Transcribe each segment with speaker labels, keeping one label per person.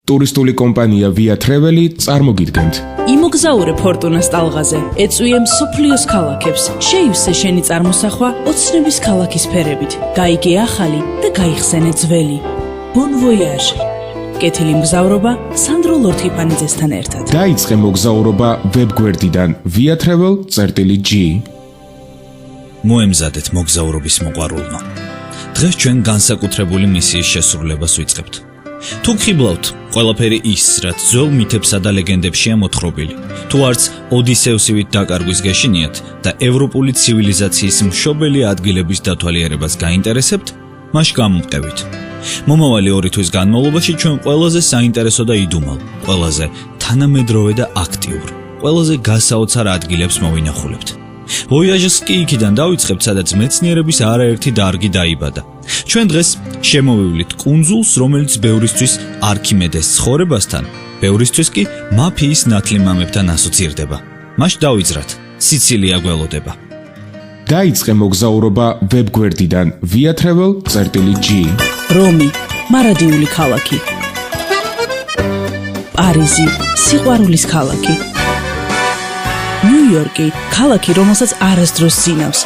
Speaker 1: ტურისტული კომპანია Via Travel წარმოგიდგენთ.
Speaker 2: იმოგზაურე ფორტუნას ტალღაზე, ეწვიე მსოფლიოს ქალაქებს, შეივსე შენი წარმოსახვა ოცნების ქალაქის ფერებით, გაიგე ახალი და გაიხსენე ძველი. Bon voyage. კეთილი მგზავრობა სანდრო ლორთქიფანიძესთან ერთად.
Speaker 1: დაიწყე მოგზაურობა ვებგვერდიდან viatravel.g.
Speaker 3: მოემზადეთ მოგზაურობის მოყვარულმა. დღეს ჩვენ განსაკუთრებული მისიის შესრულებას ვიწყებთ. თუ ხიბლავთ, ყველაფერი ის, რაც ძველ მითებსა და ლეგენდებშია მოთხრობილი. თუ არც ოდისევსივით დაკარგვის გეშინიათ და ევროპული ცივილიზაციის მშობელი ადგილების დათვალიერებას გაინტერესებთ, მაშ გამოვტევით. მომავალი 2 თვის განმავლობაში ჩვენ ყველაზე საინტერესო და იდუმალ, ყველაზე თანამედროვე და აქტიურ, ყველაზე გასაოცარ ადგილებს მოვინახულებთ. ვოიაჟს კი იქიდან დავიწყებთ, სადაც მეცნიერების არაერთი დარგი დაიბადა. ჩვენ დღეს შემოვივლით კუნძულს, რომელიც ბევრისთვის არქიმედეს ცხოვრებასთან, ბევრისთვის კი მაფიის ნათლიმამებთან ასოცირდება. მაშ დავიძრათ, სიცილია გველოდება.
Speaker 1: დაიწყე მოგზაურობა ვებგვერდიდან viatravel.g.
Speaker 2: რომი, მარადიული ქალაქი. პარიზი, სიყვარულის ქალაქი. ნიუ-იორკი, ქალაქი, რომელსაც არასდროს ზინავს.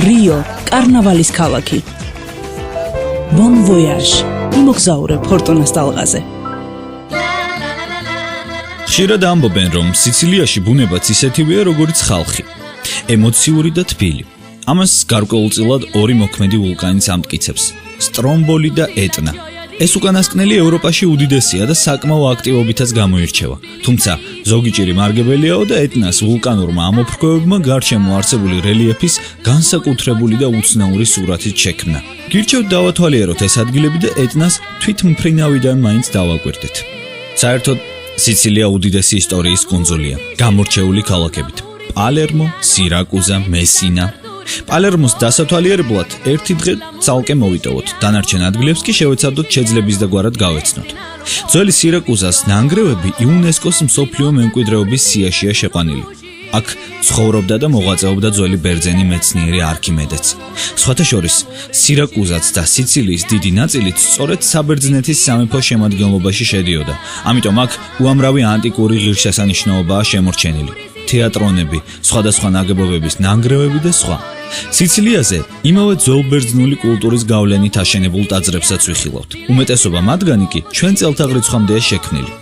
Speaker 2: რიო, კარნავალის ქალაქი. Bon voyage. იმოგზაურე ფორტუნას ტალღაზე.
Speaker 3: ხშირად ამბობენ, რომ სიცილიაში ბუნებაც ისეთივეა, როგორც ხალხი. ემოციური და თბილი. ამას გარკვეულწილად 2 მოქმედი ვულკანიც ამტკიცებს: სტრომბოლი და ეტნა. ეს უკანასკნელი ევროპაში უდიდესია და საკმაო აქტივობითაც გამოირჩევა. თუმცა ზოგი ჭირი მარგებელიაო და ეტნას ვულკანურმა ამოფრქვევებმა გარშემო არსებული რელიეფის განსაკუთრებული და უცნაური სურათით შექმნა. გირჩევთ დავათვალიეროთ ეს ადგილები და ეტნას თვითმფრინავიდან მაინც დავაკვირდეთ. საერთოდ სიცილია უდიდესი ისტორიის კუნძულია, გამორჩეული ქალაქებით: პალერმო, სირაკუზა, მესინა. პალერმოს დასათვალიერებლად ერთი დღე ცალკე მოვიტოვოთ, დანარჩენ ადგილებს კი შევეცადოთ შეძლების და გვარად გავეცნოთ. ძველი სირაკუზას ნანგრევები იუნესკოს მსოფლიო მემკვიდრეობის სიაშია შეყვანილი. აქ ცხოვრობდა და მოღვაწეობდა ძველი ბერძენი მეცნიერი არქიმედეც. სხვათა შორის, სირაკუზაც და სიცილიის დიდი ნაწილიც სწორედ საბერძნეთის სამეფოს შემადგენლობაში შედიოდა. ამიტომ აქ უამრავი ანტიკური ღირსშესანიშნაობაა შემორჩენილი: თეატრონები, სხვადასხვა ნაგებობების ნანგრევები და სხვა. სიცილიაზე იმავე ძველბერძნული კულტურის გავლენით აშენებულ ტაძრებსაც ვიხილავთ. უმეტესობა მათგანი კი ჩვენ წელთაღრიცხვამდეა შექმნილი.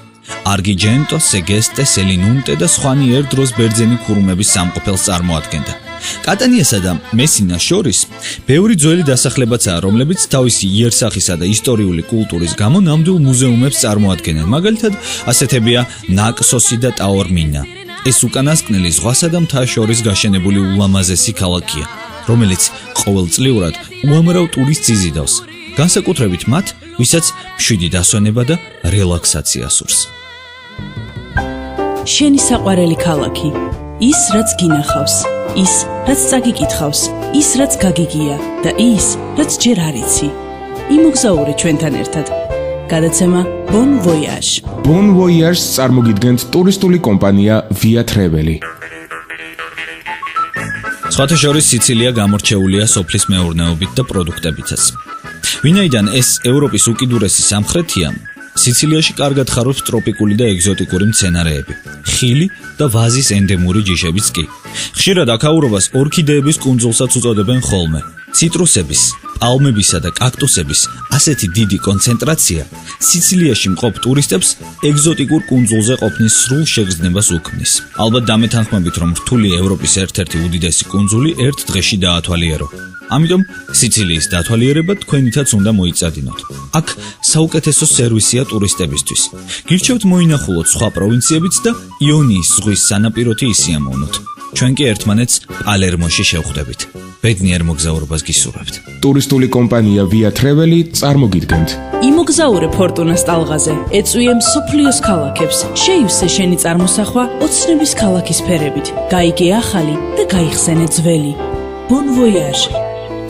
Speaker 3: არგიჯენტო, სეგესტე, სელინუნტე და სხვანი ერთ დროს ბერძენი ქურუმების სამყოფელს წარმოადგენდა. კატანიასა და მესინას შორის ბევრი ძველი დასახლებაცაა, რომლებიც თავისი იერსახისა და ისტორიული კულტურის გამო ნამდვილ მუზეუმებს წარმოადგენენ. მაგალითად, ასეთებია ნაქსოსი და ტაორმინა. ეს უკანასკნელი ზღვასა და მთას შორის გაშენებული ულამაზესი ქალაქია, რომელიც ყოველწლიურად უამრავ ტურისტს იზიდავს, განსაკუთრებით მათ, ვისაც მშვიდი დასვენება და რელაქსაცია სურს.
Speaker 2: შენი საყვარელი ქალაქი, ის რაც გინახავს, ის რაც წაგიკითხავს, ის რაც გაგიგია და ის რაც ჯერ არ იცი. იმოგზაურე ჩვენთან ერთად. გადაცემა Bon voyage.
Speaker 1: Bon voyage-ს წარმოგიდგენთ ტურისტული კომპანია Via Travel.
Speaker 3: სხვათა შორის სიცილია გამორჩეულია სოფლის მეურნეობით და პროდუქტებითაც. ვინაიდან ეს ევროპის უკიდურესი სამხრეთია, სიცილიაში კარგად ხარობს ტროპიკული და ეგზოტიკური მცენარეები, ხილი და ვაზის ენდემური ჯიშებიც კი. ხშირად აქაურობას ორქიდეების კუნძულსაც უწოდებენ ხოლმე. ციტრუსების, პალმებისა და კაქტუსების ასეთი დიდი კონცენტრაცია სიცილიაში მყოფ ტურისტებს ეგზოტიკურ კუნძულზე ყოფნის სრულ შეგრძნებას უქმნის. ალბათ დამეთანხმებით, რომ რთული ევროპის ერთ-ერთი უდიდესი კუნძული ერთ დღეში დაათვალიერო. ამიტომ სიცილიის დათვალიერება თქვენითაც უნდა მოიწადინოთ. აქ საუკეთესო სერვისია ტურისტებისთვის. გირჩევთ მოინახულოთ სხვა პროვინციებიც და იონიის ზღვის სანაპიროთი ისიამოვნოთ. ჩვენ კი ერთმანეთს პალერმოში შევხვდებით. ბედნიერ მოგზაურობას გისურვებთ.
Speaker 1: ტურისტული კომპანია Via Travel წარმოგიდგენთ.
Speaker 2: იმოგზაურე ფორტუნას ტალღაზე, ეწვიე მსოფლიოს ქალაქებს, შეივსე შენი წარმოსახვა ოცნების ქალაქის ფერებით, გაიგე ახალი და გაიხსენე ძველი. Bon voyage.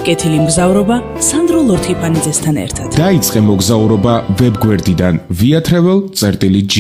Speaker 2: კეთილი მგზავრობა სანდრო ლორთქიფანიძესთან ერთად.
Speaker 1: დაიწყე მოგზაურობა ვებგვერდიდან viatravel.g.